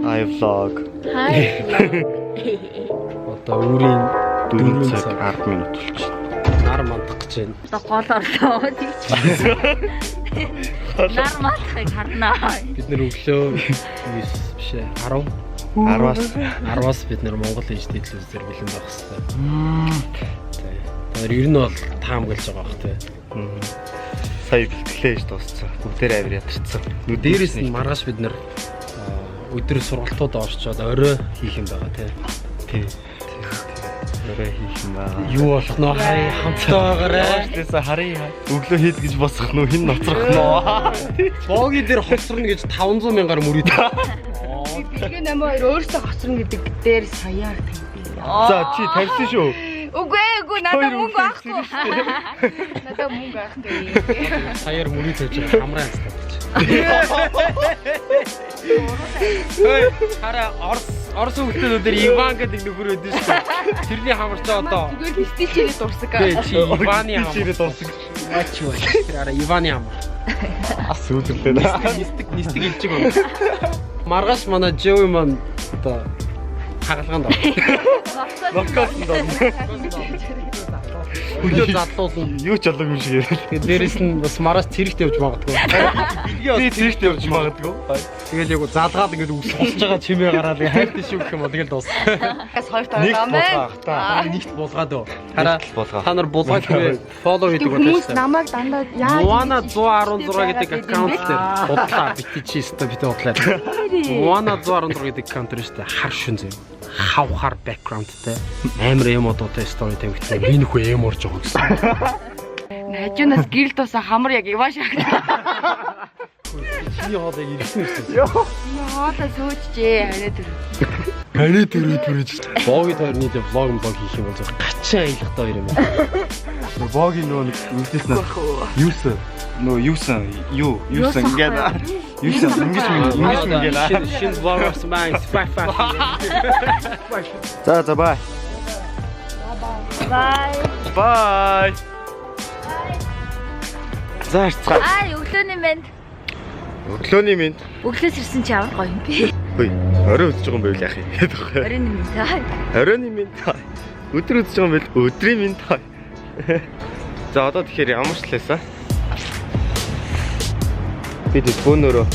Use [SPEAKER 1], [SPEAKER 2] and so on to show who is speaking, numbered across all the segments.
[SPEAKER 1] Hi vlog.
[SPEAKER 2] Hi.
[SPEAKER 3] Одоо үрийн
[SPEAKER 1] 4 цаг 10 минут болчихно.
[SPEAKER 3] нар мандах гэж байна.
[SPEAKER 2] Одоо гол орлоо. Нар мандахыг харнаа.
[SPEAKER 3] Бид нэр өглөө 9 биш ээ 10 10-аас бид нэр Монгол ижтэй телевизээр бэлэн байх хэрэгтэй. Тэр ер нь бол таам гэлж байгаа бах тий.
[SPEAKER 1] Сая бэлтгэлээ ш дууссан. Бүгдээр авир ядарсан.
[SPEAKER 3] Дээрээс нь маргааш бид нэр өдөр сургалтууд орчоод орой хийх юм байгаа тий.
[SPEAKER 1] Орой хийх юм байгаа.
[SPEAKER 3] Юу болох нөө харин хамтдаа байгаарэ.
[SPEAKER 1] Тэсээ харъя. Өглөө хийд гэж босох нөө хин ноцрох нөө.
[SPEAKER 3] Бооги дээр хоцорно гэж 500 мянгаар мөрөд.
[SPEAKER 4] Бэлгээ 82 өөртөө хоцорно гэдэг дээр саяар тавьдаг.
[SPEAKER 1] За чи тавьсан шүү.
[SPEAKER 4] Үгүй надад мөнгө авахгүй. Надад мөнгө авахгүй.
[SPEAKER 3] Саяар мөрөд тавьж хамраа хастаач. Ой, хараа Орос хүмүүсээр Иван гэдэг нөхөр өдөө шүү. Тэрний хамарчаа одоо
[SPEAKER 4] Зүгээр стичээрээ дурсаг.
[SPEAKER 3] чи Иваны хамар.
[SPEAKER 1] Чирээ дуусах.
[SPEAKER 3] Аач юу. Тэр араа Иваны хамар.
[SPEAKER 1] Ас үүдэлтэй наа.
[SPEAKER 3] Нистэг илжиг байна. Маргааш манай Joey маань одоо хагалгаанд орсон.
[SPEAKER 1] Локонд доо.
[SPEAKER 3] Хөлөө задлуулна.
[SPEAKER 1] Юу ч болоогүй юм шиг яриа.
[SPEAKER 3] Тэгээд дээрэс нь бас мараас цэрэгт явж магадгүй.
[SPEAKER 1] Би цэвэрт явж магадгүй.
[SPEAKER 3] Тэгэл яг залгаад ингээд үс болж байгаа чимээ гараад хайртай шүү гэх юм бол тэгэл дуусна.
[SPEAKER 4] Бас хоёр тоо байна.
[SPEAKER 3] Нэгт булгаад өө. Хараа
[SPEAKER 1] болгоо.
[SPEAKER 3] та нар булгаад хэрэг фоллоу хийдэг
[SPEAKER 4] Хүмүүс
[SPEAKER 3] болчихсон.
[SPEAKER 4] намайг дандаа яа
[SPEAKER 3] Моана 116 гэдэг аккаунт дээр бодлаа бити чи өстө бити бодлаа. Моана 116 гэдэг аккаунт дээр өстө хар шүн зэ. Хавхар бэкграундтай амар эмодотой стори тавигдсан. Энэ хүү эм орж байгаа гэсэн.
[SPEAKER 4] Хажуунаас гэрэл тусаа хамар яг иваа шахдаг.
[SPEAKER 3] Чиний хоолыг ирсэн шүү.
[SPEAKER 4] Хоолоо сөөжжээ хараа тэр.
[SPEAKER 3] Ханий төрөж. Боги тойрны дээр влог хийх юм бол гачаа аялахтай хоёр юм байна.
[SPEAKER 1] Богийн нөгөө үлдээс наа. Юусэн? Нөгөө юусэн? Юусэн ингээд. Юусэн ингэж ингээд.
[SPEAKER 3] Шин влогс маань спайфа.
[SPEAKER 1] За бай. Bye. Заарцгаа.
[SPEAKER 2] Өглөөний мэнд.
[SPEAKER 1] Өглөөний минь.
[SPEAKER 2] Өглөөс ирсэн чи ямар гоё юм бэ?
[SPEAKER 1] Хөөе. Орой үзэж байгаа юм байл яах юм.
[SPEAKER 2] Оройн мэнд.
[SPEAKER 1] Оройны минь. Өдөр үзэж байгаа юм байл өдрийн минь. За одоо тэгэхээр ямар ч талаасаа бид бөөнөрөө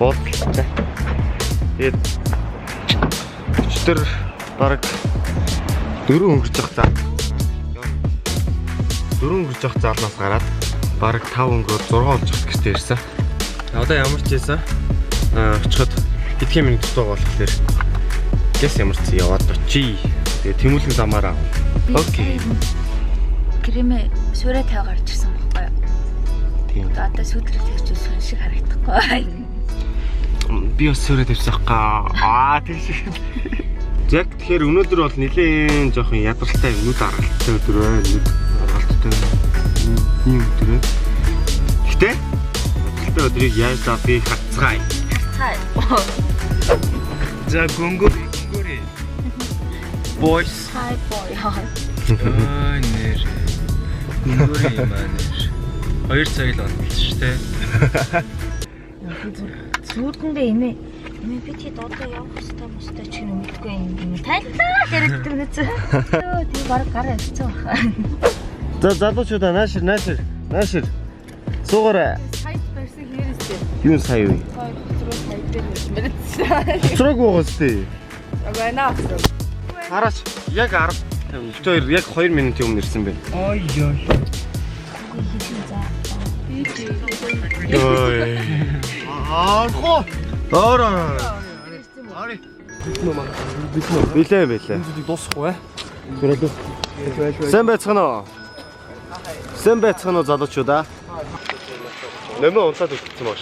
[SPEAKER 1] болцлоо. Тэгээд өчтөр бараг 4 өнгөрч явах цаа. 4 өнгөрч явах заалнаас гараад бараг 5 өнгөрөөр 6 болж явах гэртээ ирсэн. Одоо ямар ч байсан очиход хэдхэн минут дутуу болохоор гэс ямар ч яваад очие. Тэгээ тэмүүлэн замаараа. Окей.
[SPEAKER 2] Крэмэ сүрэ тавь гарч ирсэн байхгүй юу?
[SPEAKER 1] Тийм.
[SPEAKER 2] Одоо сүтрэл тавьчихсан шиг харагдахгүй.
[SPEAKER 1] Би бас сүрэ тавьсаахгүй. Тийм шиг. Яг тэгэхээр өнөөдөр бол нэлээд жоохон ядаралтай нүд аргалтай өдөр байна. Нүд аргалттай юм өдөр байна. Гэтэ ядаралтай өдрийг яасаа би хацгаая. За гүнгүри. Boys.
[SPEAKER 2] Hi boy.
[SPEAKER 5] Ой нэр. Гүнгүри манер. 2 цаг л онцлоо шүү дээ.
[SPEAKER 2] Зүрхэндээ имээ. Имээ би чи одоо явах хэвээр мөстэй чи мэдгүй юм. Тайлаа хэрэгтэй нэцээ. Тий баг гараа явцсан баха.
[SPEAKER 1] За залуучуудаа наашир. Суугаарай.
[SPEAKER 4] Сайт барьсан хэрэг.
[SPEAKER 1] Юу сая вэ?
[SPEAKER 4] Хоцроо сайт дээр мэдсэн.
[SPEAKER 1] Хоцрог уустай.
[SPEAKER 4] Агана.
[SPEAKER 1] Хараач яг 10:52 яг 2 минутын өмнө ирсэн байна.
[SPEAKER 5] Ой.
[SPEAKER 1] Ой. Аа. Доороо. Ари. Билээ.
[SPEAKER 3] Дуусахгүй.
[SPEAKER 1] Сайн байцгаана уу залуучуудаа. Нэмээ унтаад өгсөн бааш.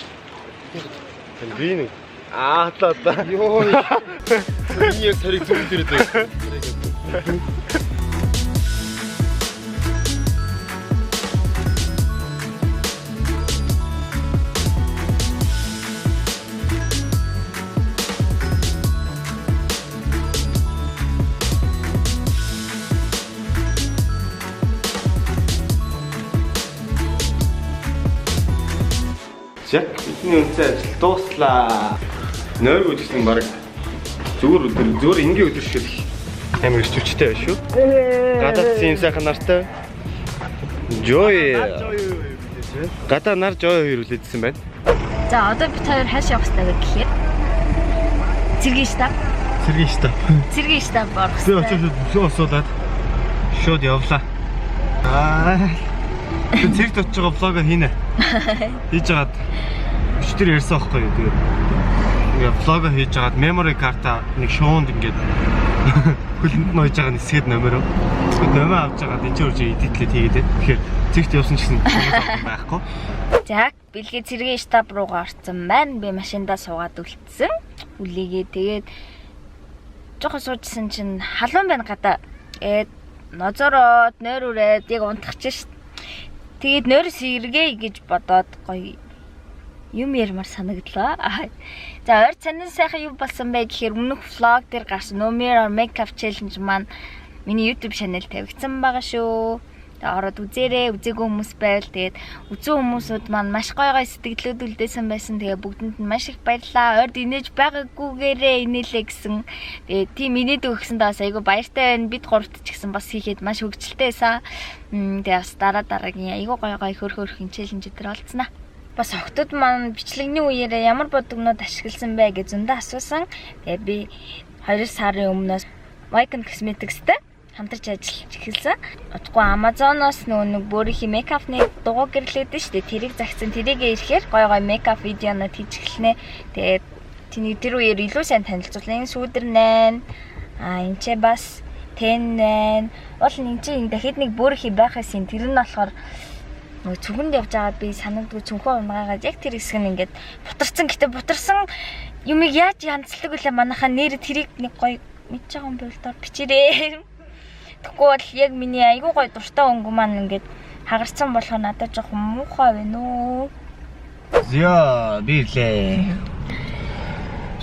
[SPEAKER 1] Би нэг хатлаа. Йоо. Миний сарыг зүгт ирээд байна. Яг бидний үнэтэй ажил дууслаа. Нойр үзсэн баг зүгээр ингийн өдөр шиг амар их хүчтэй байна шүү. Гадаад юм сайхан нартай. Joy. Гадаа нар Joy хоёр үлээдсэн байна.
[SPEAKER 2] За одоо бид хоёр хааш явах хэрэгтэй гэхээр цэргийн штаб. Цэргийн штаб орох.
[SPEAKER 1] Би очиж осуулаад шууд явлаа. Цэрэгт очиж байгаа влог хийнэ. Хийж агаад өчтөр ярьсан байхгүй юу. Тэгээд ингээ влог хийж агаад memory card-а нэг шуунд ингээд хөлөнд нь ойж байгаа нисгээд номероо. Номер авч агаад энэ ч үржи эдитлээд хийгээд. Тэгэхээр цэгт явсан ч гэсэн байхгүй.
[SPEAKER 2] За бэлгээ цэргийн штаб руугаа орсон байна. Би машиндаа суугаад үлдсэн. Үлээгээ тэгээд жоохон суужсэн чинь халуун байна гадаа. Нозороод нойр үрээд яг унтахчих шít. Тэгээд нойрс эргээ гэж бодоод гоё юм ярмаар санагдлаа. За ойр цанин сайхан юу болсон бэ гэхээр өмнөх vlog дээр гарсан No Mirror Makeup Challenge маань миний YouTube channel тавигдсан байгаа шүү. Ороод үзээрэй, үзээгүй хүмүүс байвал тэгээд үзэн хүмүүсүүд маань маш гоё сэтгэлүүд үлдээсэн байсан. Тэгээд бүгдэнд нь маш их баярлалаа. Ойрд инээж байгаагүйгээрээ инээлээ гэсэн. Тэгээд тийм инээд өгсөн даас айгу баяртай байна. Бид гуравт ч гэсэн бас хийхэд маш хөвгөлтэй байсан. Тэгээд бас дараагийн айгу гоё хөрхөн челленж дээр олцснаа. Бас охтод маань бичлэгний үеэрээ ямар бодгонууд ашигласан бэ гэж зөндөө асуусан. Тэгээд би 2 сарын өмнөөс Wycon Cosmetics-тэй хамтарч ажиллаж эхэлсэн. Утгагүй Amazon-оос нэг бөөрийнхи мейкапны дугуй гэрлээдэн шүү дээ. Тэрийг загцсан. Тэрийгээ ирэхээр гой мейкап видеонод хийж эхэлнэ. Тэгээд тэр үеэр илүү сайн танилцуулна. Энэ сүүдэр 8. Энд ч бас 10 8. Бол энэ чинь дахиад нэг бөөрийнхи байхаас юм. Тэр нь болохоор нөгөө цүгэнд явж байгаад би санагдгүй цүнхөө унгаагаад яг тэр хэсэг нь ингээд бутарсан. Гэтэ бутарсан юмыг яаж янзлдаг үлээ манайхаа нэр тэрийг нэг гой мэдж байгаа юм бол дор бичээрэй. Тэгэхгүй бол яг миний айгуу гоё дуртай өнгө маань ингээд хагарсан болохоор надад жоохон муухай байна уу.
[SPEAKER 1] Зя бирлээ.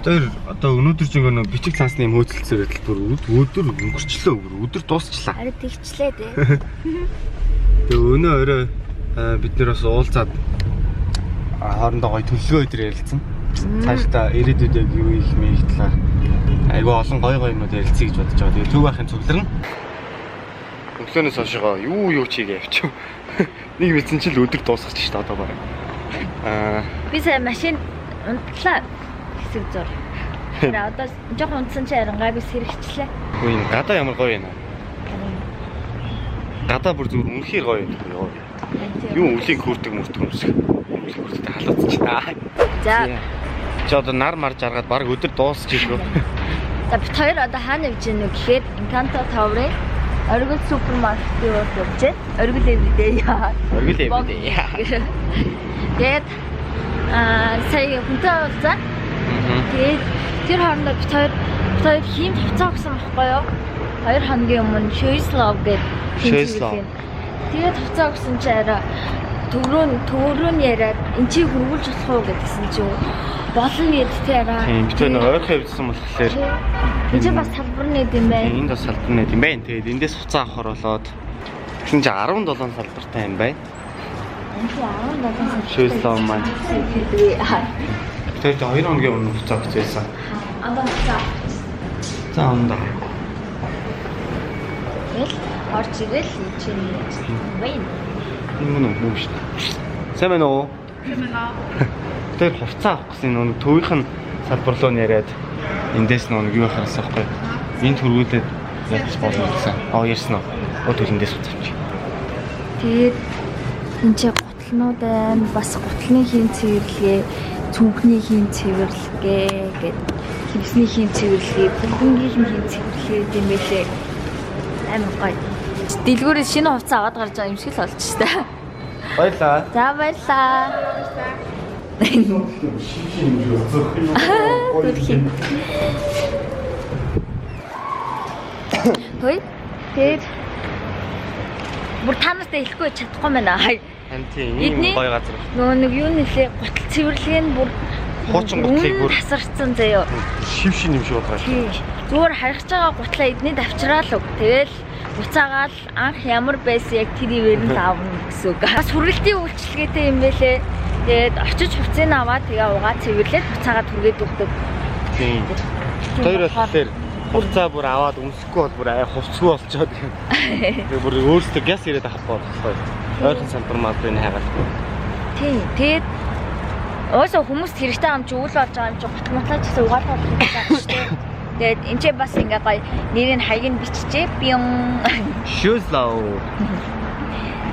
[SPEAKER 1] Тэр одоо өнөөдөр ч нэг бичиг цаасны юм хөөцөлцөөр л бүр өдөр өнгөрчлөө өдөр дуусчлаа.
[SPEAKER 2] Харин тэгчлээ дээ.
[SPEAKER 1] Тэгээ өнөө орой бид нэр бас уулзаад хоорондоо гоё төлөвлөгөө өдр ярилцсан. Цаашдаа ирээдүйд яг юу их мэйх талаар айгуу олон гоё юмнууд ярилцъя гэж бодож байгаа. Тэгээ төв байхын цугларна. Өглөөнөөс хойшоо юу чигээ явчих. Нэг мэдсэн чил өдөр дуусгач шүү дээ одоо баг.
[SPEAKER 2] Би сая машин унтлаа хэсэг зур. Тэр одоо жоохон унтсан чи харин гайгүй сэрэгчлээ.
[SPEAKER 1] Үгүй гадаа ямар гоё юм аа. Гадаа бүр зүгээр үнэхээр гоё юм. Юу үлийн хүрдэг өмсг. Хүрдэг халууцчихаа. За. Чи одоо нар марж аргаад баг өдөр дуусчих шүү.
[SPEAKER 2] За бит хоёр одоо хаана явж гэнэ гэхээр Encanto Tower-ын Оргил супермаркет явж байна. Оргил эвдээ яа.
[SPEAKER 1] Оргил эвдээ яа.
[SPEAKER 2] Тэгээд сая хүнтэй уулзаа. Тэгээд тэр хоорондоо бит хоёр хийм тавцаа өгсөн байхгүй юу? 2 хоногийн өмнө Shoes Love гэдэг. Тэгээд тавцаа өгсөн чи арай төврөн яриад эн чи хөрвүүлж болох уу гэдгсэн чи болно гэдтэй арай.
[SPEAKER 1] Тийм бит хоёр ойрхон явжсан болохоор
[SPEAKER 2] энэ бас салбар нэт юм байна.
[SPEAKER 1] Энд бас салбар нэт юм байна. Тэгээд эндээс хуцаа авахар болоод тэгсэн чи 17 салбартай юм байна.
[SPEAKER 2] Энэ 17
[SPEAKER 1] Shoes Love маань. Тэгээд 2 хоногийн өмнө хуцаа авчихсан.
[SPEAKER 2] Одоо хуцаа.
[SPEAKER 1] За ондоо.
[SPEAKER 2] Орч ирэл чинь байна.
[SPEAKER 1] Энэ юу шүү дээ. Сайн байна уу? Сайн байна. Тэр хувцас авах гэсэн нэг төвийнх нь салбар руу яриад эндээс нэг юу хараас авахгүй. Энд хөрвүүлээд яаж болно гэсэн. Ярьсан уу? Төлөндөөс авчих.
[SPEAKER 2] Тэгээд энэ чи гутлнууд байна. Бас гутлын хийн цэвэрлэгээ, цүнхний хийн цэвэрлэгээ гэд хивсний хийн цэвэрлэгээ, бүгднгийн хийн цэвэрлэгээ гэм байлээ. Амар гоё. Дэлгүүрээс шинэ хувцас аваад гарч байгаа юм шиг л болж штэ.
[SPEAKER 1] Баярлаа.
[SPEAKER 2] За баярлаа. Хөөе. Тэгээд бүр танастай хэлэхгүй чадахгүй байна.
[SPEAKER 1] Тийм ийм гоё газар.
[SPEAKER 2] Нөгөө нэг юу нэлээ гутал цэвэрлэгээ нь бүр
[SPEAKER 1] хуучин гутлыг бүр
[SPEAKER 2] тасарсан заяа.
[SPEAKER 1] Шившин юм шиг байна.
[SPEAKER 2] Зүгээр харигч байгаа гутлаа эднийд авчраал уу. Тэгэл буцаагаал анх ямар байсан яг тэр ивэр нь авна гэсэн үг. Бас хүргэлтийн үйлчлэгээтэй юм байлээ. Тэгээд очиж хувцсыг аваад тэгээ угаа цэвэрлээд буцаагаад түргээд өгдөг.
[SPEAKER 1] тийм. Тэр болохоор хуцаа бүр аваад өмсөхгүй бол бүр ая хувцгүй болчиход. Тэгээ бүр өөрсдөө газ ирээд авах болохгүй. Ойрхон самбар малын хайгаад.
[SPEAKER 2] Тийм. Тэгээд өөсөө хүмүүст хэрэгтэй юм чи үйл болж байгаа юм чи гутматлаа ч гэсэн угаалгах хэрэгтэй байна шүү дээ. Тэгээд энэ ч бас ингээ гоё нэрийг хаяг нь биччихээ. Бион.
[SPEAKER 1] Шүслоо.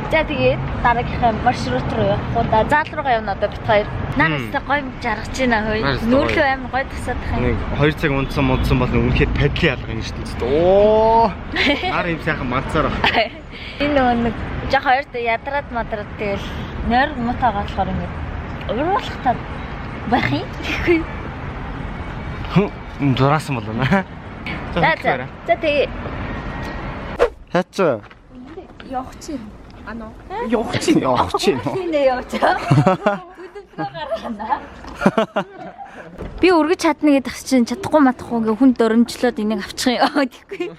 [SPEAKER 2] За тэгээд дараагийнхаа маршрут руу явах удаа заал руугаа явна одоо бит хоёр. Нааста гоё жаргаж байна хөөе. Нүүрлөө амар гоё тасаад байгаа.
[SPEAKER 1] Нэг 2 цаг унтсан бол үнэхээр падли алга юм шүү дээ. Оо. Нар юм сайхан манцаар баг.
[SPEAKER 2] Энэ нэг жоо хоёрт ядраад мадраад тэгэл нойр мутагаа болохоор ингээ уруулах таа байх юм. Тэгэхгүй.
[SPEAKER 1] Зураасан болоо.
[SPEAKER 2] За тэгээ.
[SPEAKER 1] Хацаа.
[SPEAKER 2] Явах чи. Ано.
[SPEAKER 1] Явах чи.
[SPEAKER 2] Нэ явчаа. Өдөртөө гаргана. Би үргэж чадна гэдэг чинь чадахгүй матахгүй ингээ хүн дөрмжлөөд энийг авчих юм. Тэгэхгүй.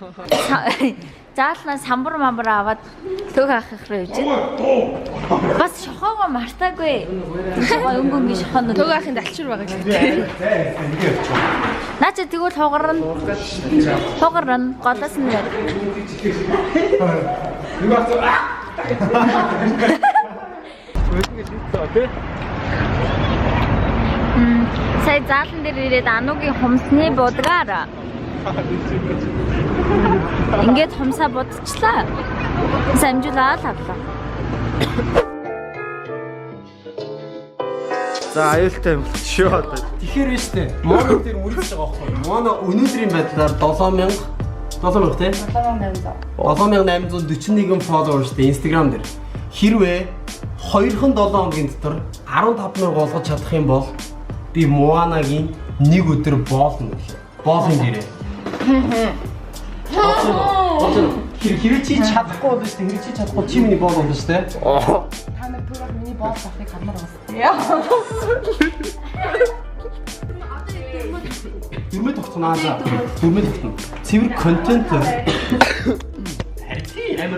[SPEAKER 2] Заалнаа самбар мамбар аваад төг авах руу явж байна. Бас шохоогоо мартаагүй. Өнгөнгийн шохоонууд
[SPEAKER 4] Төг ахын далчир байгаа гэдэг.
[SPEAKER 2] Наача тэгвэл хугарна голоос нь яа. Сая заалан дээр ирээд ануугийн хумсны будгаар ингээд хумсаа будчихлаа. Самжуулаад авлаа.
[SPEAKER 1] За аюултай юм шүү одоо.
[SPEAKER 3] Тэгэхээр биш үү? Моно дээр үргэлж байгаа байхгүй. Моно өнөөдрийн байдлаар 7000 тий? 7841 followersтэй Instagram дээр. Хэрвээ 2-7 хоногийн дотор 15000 олгож чадах юм бол би Моанагийн нэг өдөр боолно гэлээ. Боолын дээрээ. Хэрэг чи чадахгүй болно шүү дээ. Хэрэг чи чадахгүй чи миний боол болно шүү дээ.
[SPEAKER 4] Та нар төг ах миний боол авахыг хамаар байна.
[SPEAKER 3] Дүрмэд тогтноо. Дүрмэд тогтно. Цэвэр контент.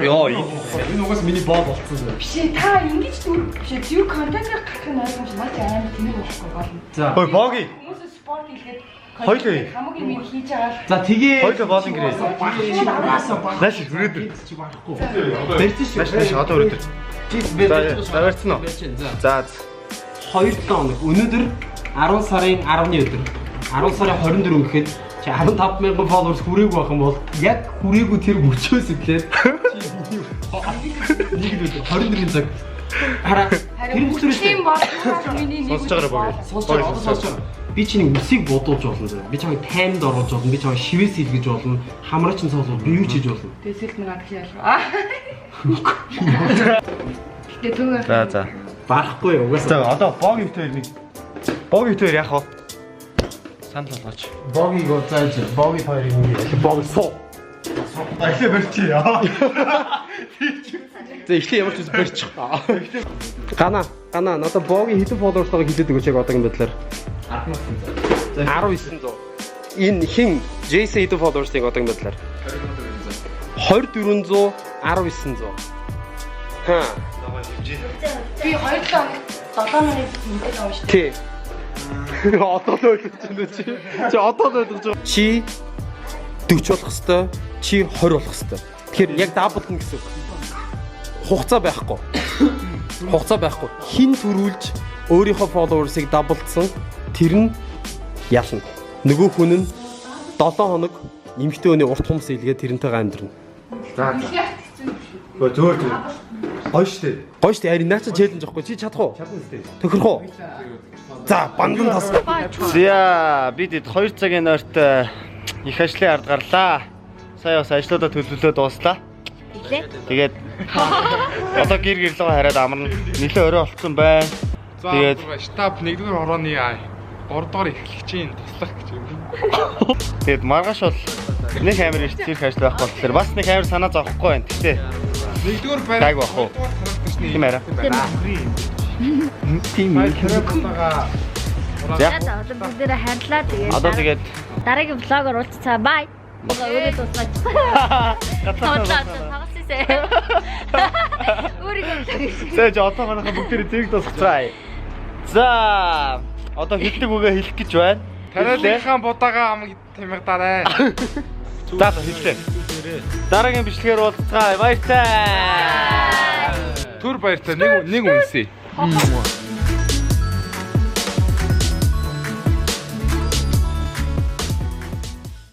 [SPEAKER 1] Яа, энэ угаас миний боол болцсон юм.
[SPEAKER 4] Биш ээ, та ингэж дүр биш ээ. Зүг контентээр гарах нь ойлгомж маш амар тэнэг болохгүй болно.
[SPEAKER 1] За. Хөөе, боги.
[SPEAKER 4] Хүмүүсээ спорт хийлгээд
[SPEAKER 1] Хоёлоо.
[SPEAKER 4] хамгийн минь хийж байгаа.
[SPEAKER 3] За тэгээ
[SPEAKER 1] Хоёлоо боолын гэрээ. Нааш хүрээдэр.
[SPEAKER 3] Бэртэж шүү.
[SPEAKER 1] Нааш одоо хүрээдэр. За барьцсан уу? За.
[SPEAKER 3] 2-7 хоног. Өнөөдөр 10 сарын 10-ны өдөр. 10 сарын 24 гэхэд чи 15000 followers хүрээгүй байх юм бол яг хүрээгүй тэр мөчөөс эхлээд чи нэг өдөр 24 цаг хараа тэр мөчөөс
[SPEAKER 4] Тийм бол миний нэг
[SPEAKER 1] Сонсож байгаа боги.
[SPEAKER 3] сонсож байгаа. Би чиний үсийг бодуулж болно зөө. Би чамайг таймд оруулж болно. Би чамайг шивээс илгэж болно. Хамраач нь сонсвол би юу ч хийж болно.
[SPEAKER 4] Тэсэлт нэг анх ялгаа. Тэгээ төг ах.
[SPEAKER 1] За.
[SPEAKER 3] Барахгүй угаасаа.
[SPEAKER 1] За одоо боги битээр яах вэ? Санал болгооч.
[SPEAKER 3] Богийг уцааж боги хоёрыг ингэ боги суу.
[SPEAKER 1] Ахлаа барьчих яа.
[SPEAKER 3] За эхлээ ямар ч үс барьчих. Гана надад богийн хэдэн followers байгааг хэлээд өгөөч яг одоогийн байдлаар. 1900. Энэ хин JC хэдэн followers-ыг одоогийн байдлаар? 2400 1900. Ха.
[SPEAKER 4] Би 2 7 минут мэдээд байгаа шүү дээ.
[SPEAKER 3] Тий. Одоо л ойлгож байна чи. Чи одоо л ойлгож байгаа. Чи 40 болох хэвээр, чи 20 болох хэвээр. Тэгэхээр яг дабл нь гэсэн үг. Хугацаа байхгүй. Хин төрүүлж өөрийнхөө followers-ыг даблдсан тэр нь ялна. Нөгөө хүн нь 7 хоног эмэгтэй хүний урт хумс илгээд тэрнтэйгээ амьдрна.
[SPEAKER 1] За. Зөөр. Гоё штэ.
[SPEAKER 3] Харин наач челленж авахгүй чи чадах уу? Чадна штэ. Тохирох уу? За, бандан тас.
[SPEAKER 1] За, бид 2 цагийн ойрт их ажлын ард гарлаа. Сая бас ажлуудаа төлөвлөлөө дууслаа. Тэгээд одоо гэр гэрлэгөө хараад амарна. Нилээ орой болцсон байна. Тэгээд
[SPEAKER 5] штаб 1-р хорооны 3-р эхлэгч юм туслах гэж юм.
[SPEAKER 1] тэгээд маргааш бол нэг камер ирж цирк ажил байх болохоор бас нэг камер санаа зовхгүй байна. Гэтэ
[SPEAKER 5] 1-р
[SPEAKER 1] гайг бах уу? Тийм ээ. Тийм ээ.
[SPEAKER 2] За одоо бид нэр хайрлаа тэгээд.
[SPEAKER 1] Одоо тэгээд
[SPEAKER 2] дараагийн влогоор уулзцаа. Бай. Өөрөө дуусгаж. Тавсаа. Өөрийгөө.
[SPEAKER 1] Сэж одоо манайха бүгдээ зэрэг дуусгацгаая. За одоо хэлдэг үгээ хэлэх гэж байна.
[SPEAKER 6] Тариалынхаа будаага амаг тэмэгдаарай.
[SPEAKER 1] За хэлээ. Дараагийн бичлэгээр уулзцгаая. Баярлалаа.
[SPEAKER 6] Түр баяртай нэг үнсээ.